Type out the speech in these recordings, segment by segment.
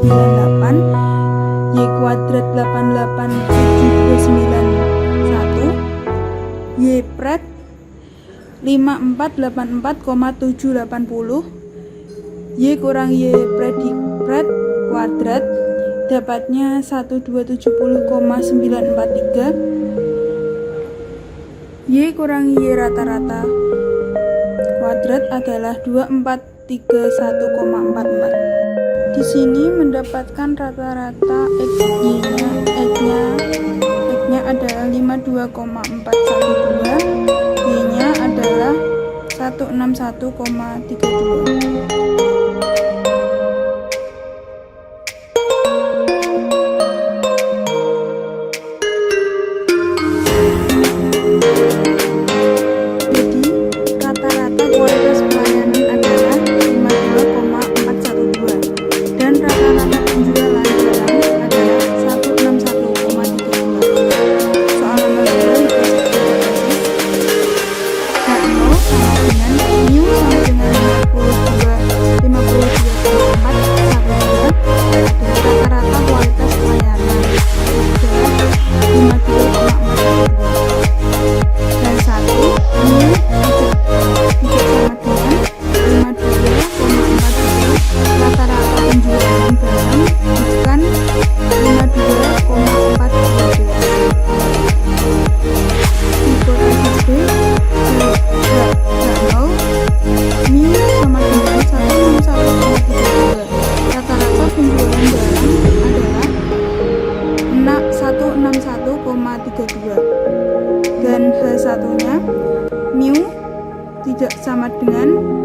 Y kuadrat 88791, Y pret 5484,780, Y kurang Y pret kuadrat dapatnya 1270,943, Y kurang Y rata-rata kuadrat adalah 2431,44. Di sini mendapatkan rata-rata X-nya adalah 52,412, Y-nya adalah 161,32. Dan H1-nya mu tidak sama dengan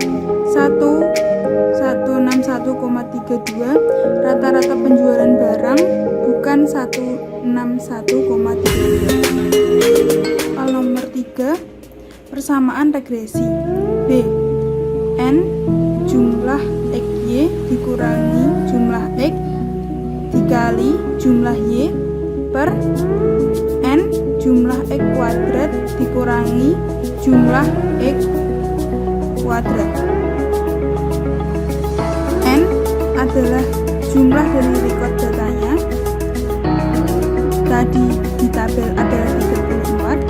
1161,32. Rata-rata penjualan barang bukan 161,32. Soal nomor 3, persamaan regresi. B. N jumlah XY dikurangi jumlah X dikali jumlah Y per N jumlah X kuadrat dikurangi jumlah X kuadrat. N adalah jumlah dari record datanya, tadi di tabel adalah 34.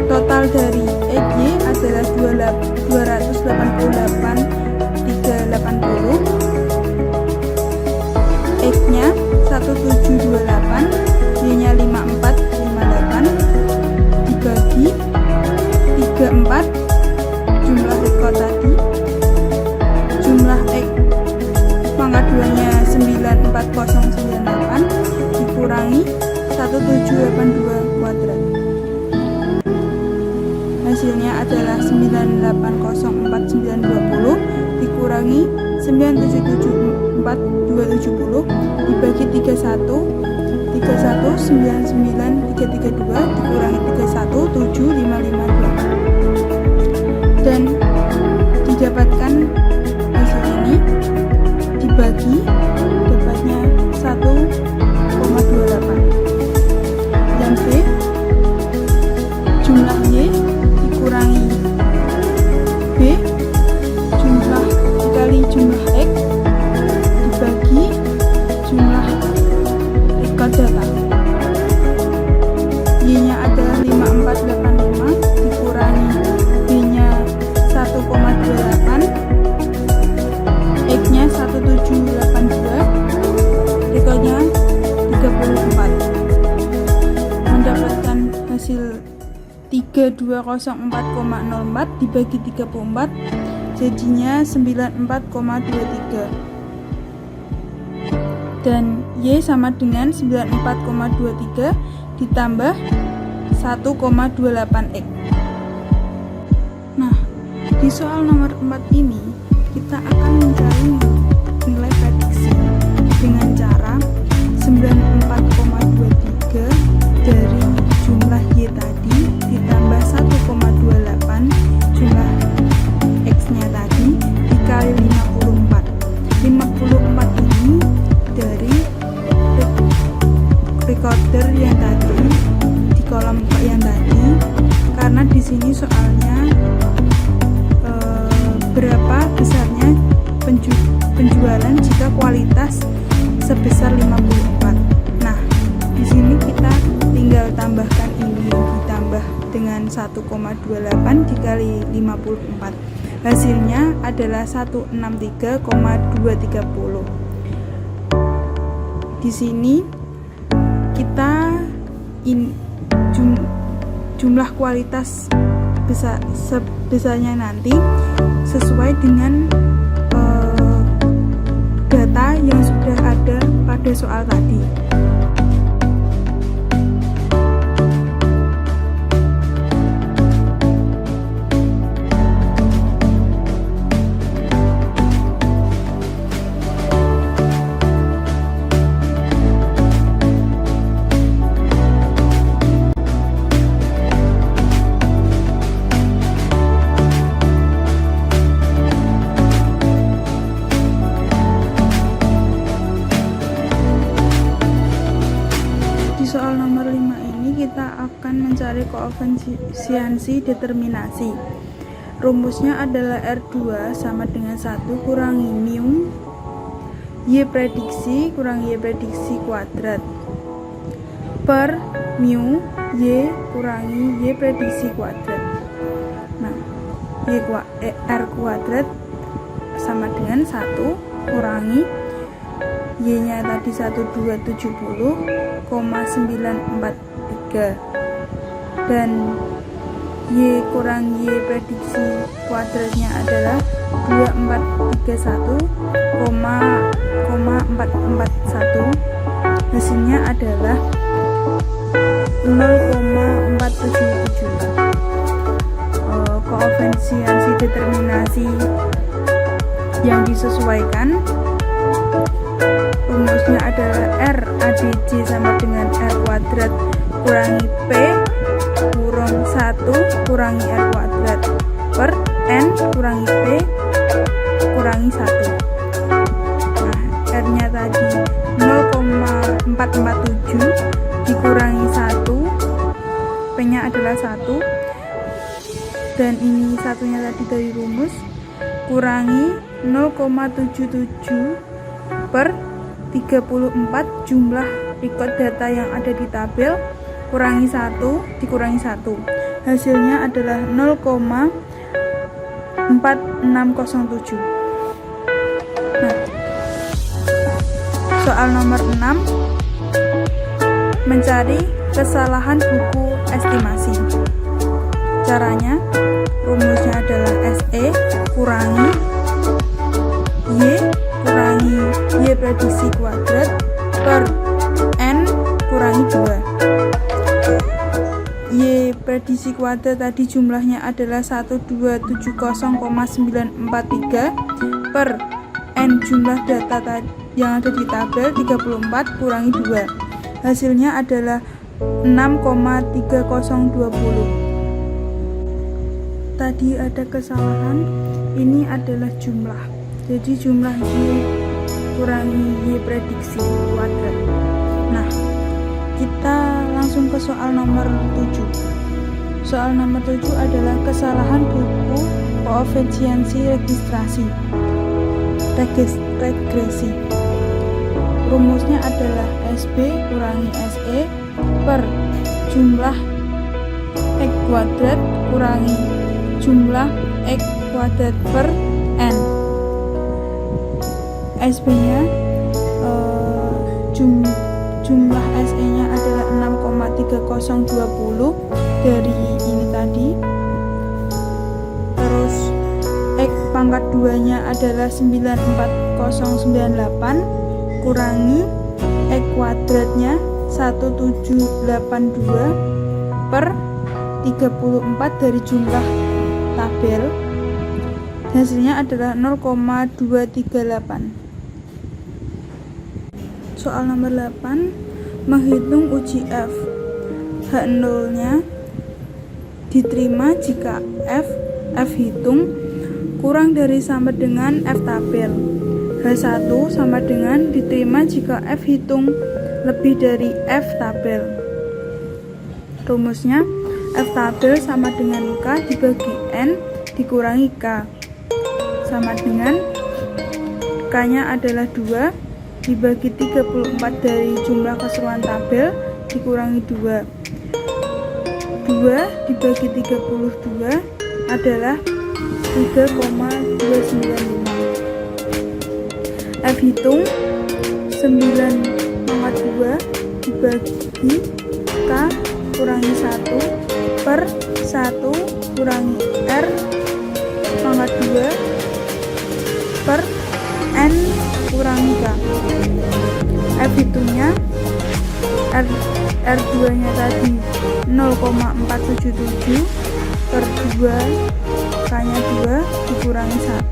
Total dari XY adalah 288,380. X-nya 1728, Y-nya 5458, dibagi 34 jumlah record tadi, jumlah X pangkat 2-nya 94098 dikurangi 1782 kuadrat. Hasilnya adalah 9804920 dikurangi 9774,270 dibagi 31 99332 dikurangi 31 75524, dan didapatkan hasil ini dibagi dapatnya 1,28. Dan B, jumlah Y dikurangi B jumlah dikali jumlah X dibagi jumlah record data. Y-nya adalah 5485 dikurangi B-nya 1,28, X-nya 1782, recordnya 34. Mendapatkan hasil 3204,04 dibagi 34 jadinya 94,23, dan Y sama dengan 94,23 ditambah 1,28X. Nah, di soal nomor 4 ini kita akan mencari nilai prediksi dengan cara 94,23 dari jumlah Y tadi ditambah 1,28 jumlah X-nya tadi dikali 54. 54 ini dari recorder yang tadi di kolom yang tadi, karena di sini soalnya berapa besarnya penjualan jika kualitas sebesar 54. Nah, di sini kita tinggal tambahkan ini, ditambah dengan 1,28 dikali 54. Hasilnya adalah 163,230. Di sini kita jumlah kualitas besarnya nanti sesuai dengan data yang sudah ada pada soal tadi. Soal nomor 5 ini kita akan mencari koefisiensi determinasi. Rumusnya adalah R2 sama dengan 1 kurangi mu Y prediksi kurangi Y prediksi kuadrat per mu Y kurangi Y prediksi kuadrat. Nah, R kuadrat sama dengan 1 kurangi Y nya tadi 1270,943 dan Y kurang Y prediksi kuadratnya adalah 2431,441. Hasilnya adalah 0,477. Koefisiensi determinasi yang disesuaikan rumusnya adalah R ADC sama dengan R kuadrat kurangi P kurang 1 kurangi R kuadrat per N kurangi P kurangi 1. Nah, R nya tadi 0,447 dikurangi 1, P nya adalah 1, dan ini satunya tadi dari rumus, kurangi 0,77 per 34 jumlah record data yang ada di tabel kurangi 1 dikurangi 1. Hasilnya adalah 0,4607. Nah, soal nomor 6, mencari kesalahan buku estimasi. Caranya, rumusnya adalah SE kurangi Y kurangi Y prediksi kuadrat per N kurangi 2. Y prediksi kuadrat tadi jumlahnya adalah 1270,943 per N jumlah data yang ada di tabel 34 kurangi 2. Hasilnya adalah 6,3020. Tadi ada kesalahan, ini adalah jumlah. Jadi jumlah Y kurangi Y prediksi kuadrat. Nah, kita langsung ke soal nomor 7. Soal nomor 7 adalah kesalahan buku koefisiensi regresi. Rumusnya adalah SB kurangi SE per jumlah X kuadrat kurangi jumlah X kuadrat per N. SB nya jumlah SE nya adalah 6,3020 dari ini tadi. Terus X pangkat 2 nya adalah 94098 kurangi X kuadratnya 1782 per 34 dari jumlah tabel. Hasilnya adalah 0,238. Soal nomor 8, menghitung uji F. H0 nya diterima jika F hitung kurang dari sama dengan F tabel. H1 sama dengan diterima jika F hitung lebih dari F tabel. Rumusnya F tabel sama dengan K dibagi N dikurangi K sama dengan K K-nya adalah 2 dibagi 34 dari jumlah keseluruhan tabel dikurangi 2. 2 dibagi 32 adalah 3,295. F hitung 9,2 dibagi K kurangi 1 per 1 kurangi R pangkat 2 per N kurangi K. F hitungnya R2 nya tadi 0,477 per 2, K nya 2 dikurangi 1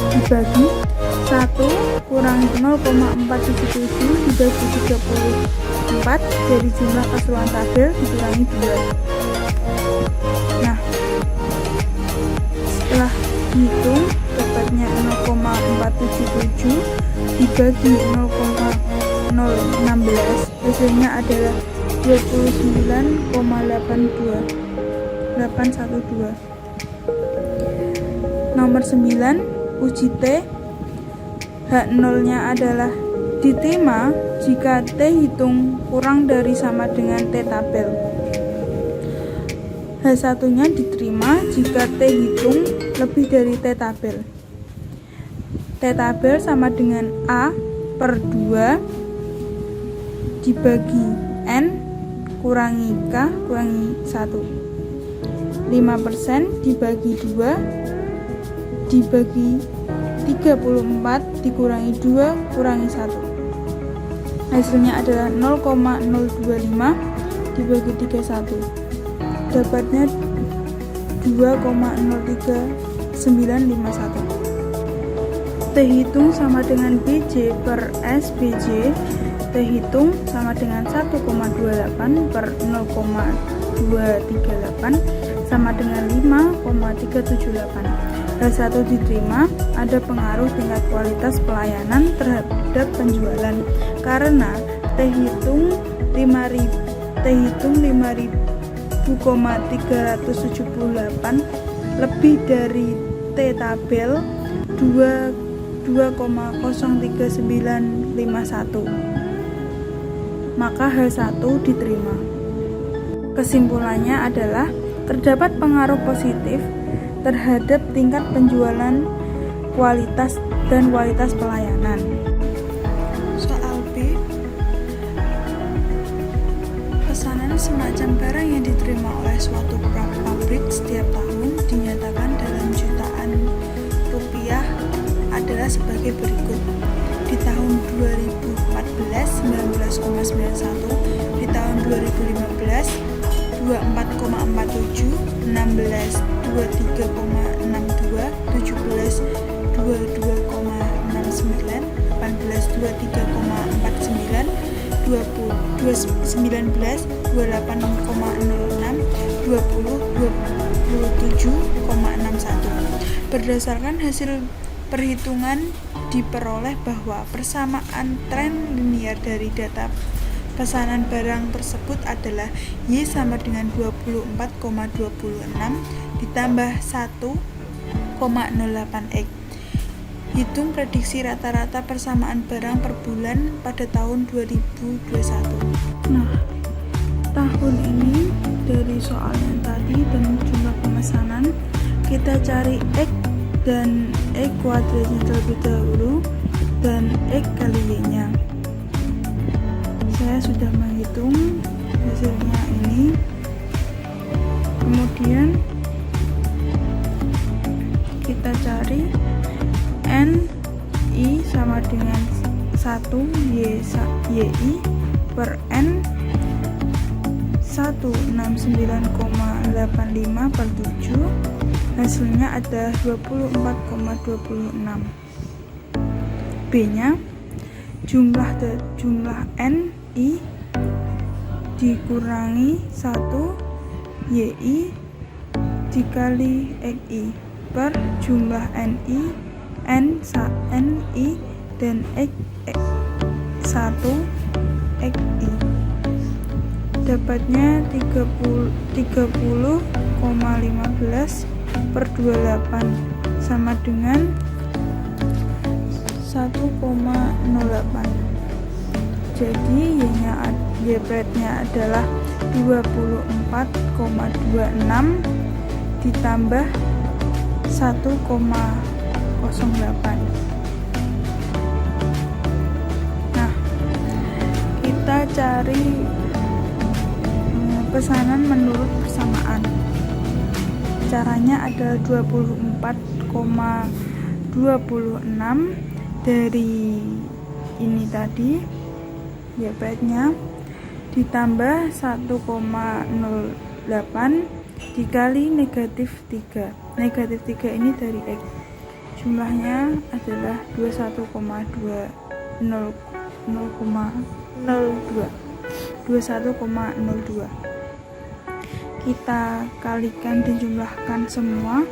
dibagi 1 kurangi 0,477 dibagi 34 dari jumlah keseluruhan tabel dikurangi 2. Nah, setelah dihitung dapatnya 0,477 dibagi 0,016, hasilnya adalah 29,812. Nomor 9, uji T. H0 nya adalah diterima jika T hitung kurang dari sama dengan T tabel. H1 nya diterima jika T hitung lebih dari T tabel. T tabel sama dengan A per 2 dibagi N kurangi K kurangi 1. 5% dibagi 2 dibagi 34 dikurangi 2 kurangi 1. Hasilnya adalah 0,025 dibagi 31. Dapatnya 2,03951. T hitung sama dengan BJ per S BJ. T hitung sama dengan 1,28 per 0,238 sama dengan 5,378. H1 diterima, ada pengaruh tingkat kualitas pelayanan terhadap penjualan karena T hitung 5.000,378 lebih dari T tabel 2,03951. Maka H1 diterima. Kesimpulannya adalah terdapat pengaruh positif terhadap tingkat penjualan, kualitas, dan kualitas pelayanan. Soal B, pesanan semacam barang yang diterima oleh suatu pabrik setiap tahun dinyatakan dalam jutaan rupiah adalah sebagai berikut. Di tahun 2014 19,91, di tahun 2015 24,47, 16 23,62, 17 22,69, 18 23,49, 20 19 28,06, 20 27,61. Berdasarkan hasil perhitungan diperoleh bahwa persamaan tren linier dari data pesanan barang tersebut adalah Y sama dengan 24,26 ditambah 1,08X. Hitung prediksi rata-rata persamaan barang per bulan pada tahun 2021. Nah, tahun ini dari soal yang tadi dan jumlah pemesanan, kita cari X dan X kuadratnya terlebih dahulu dan X kali Y-nya. Saya sudah menghitung hasilnya ini. Kemudian kita cari N I sama dengan 1 YI per N 169,85 per 7. Hasilnya ada 24,26. B nya jumlah N I dikurangi 1 YI dikali XI per jumlah NI dan X1 XI. Dapatnya 30,15 per 28 sama dengan 21,08. Jadi Y-nya adalah 24,26 ditambah 1,08. Nah, kita cari pesanan menurut persamaan. Caranya adalah 24,26 dari ini tadi Y-nya ditambah 1,08 dikali negatif 3. Negatif 3 ini dari X. Jumlahnya adalah 21,02. Kita kalikan dan jumlahkan semua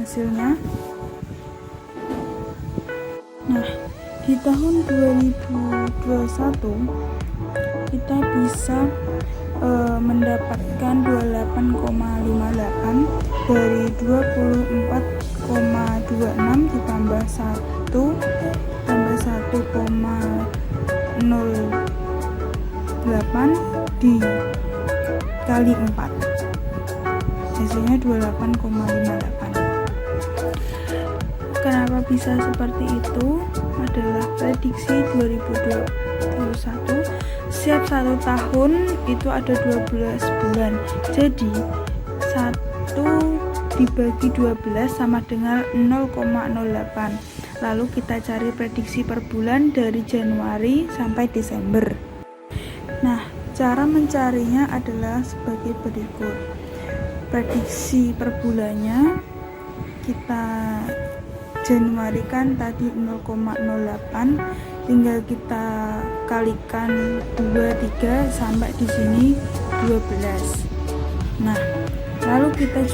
hasilnya. Nah, di tahun 2021 kita bisa mendapatkan 28,58 dari 24,26 ditambah 1 tambah 1,08 dikali 4, hasilnya 28,58. Kenapa bisa seperti itu? Adalah prediksi 2021. Setiap 1 tahun itu ada 12 bulan. Jadi 1 dibagi 12 sama dengan 0,08. Lalu kita cari prediksi per bulan dari Januari sampai Desember. Nah, cara mencarinya adalah sebagai berikut. Prediksi per bulannya kita Januari kan tadi 0,08, tinggal kita kalikan 23 sampai di sini 12. Nah, lalu kita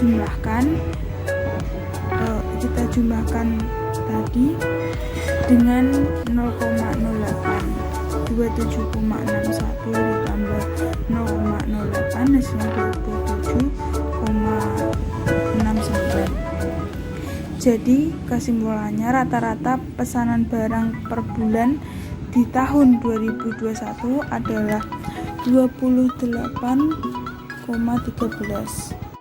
jumlahkan tadi dengan 0,08. 27,61 ditambah 0,08 hasilnya 27,69. Jadi kesimpulannya rata-rata pesanan barang per bulan di tahun 2021 adalah 28,13.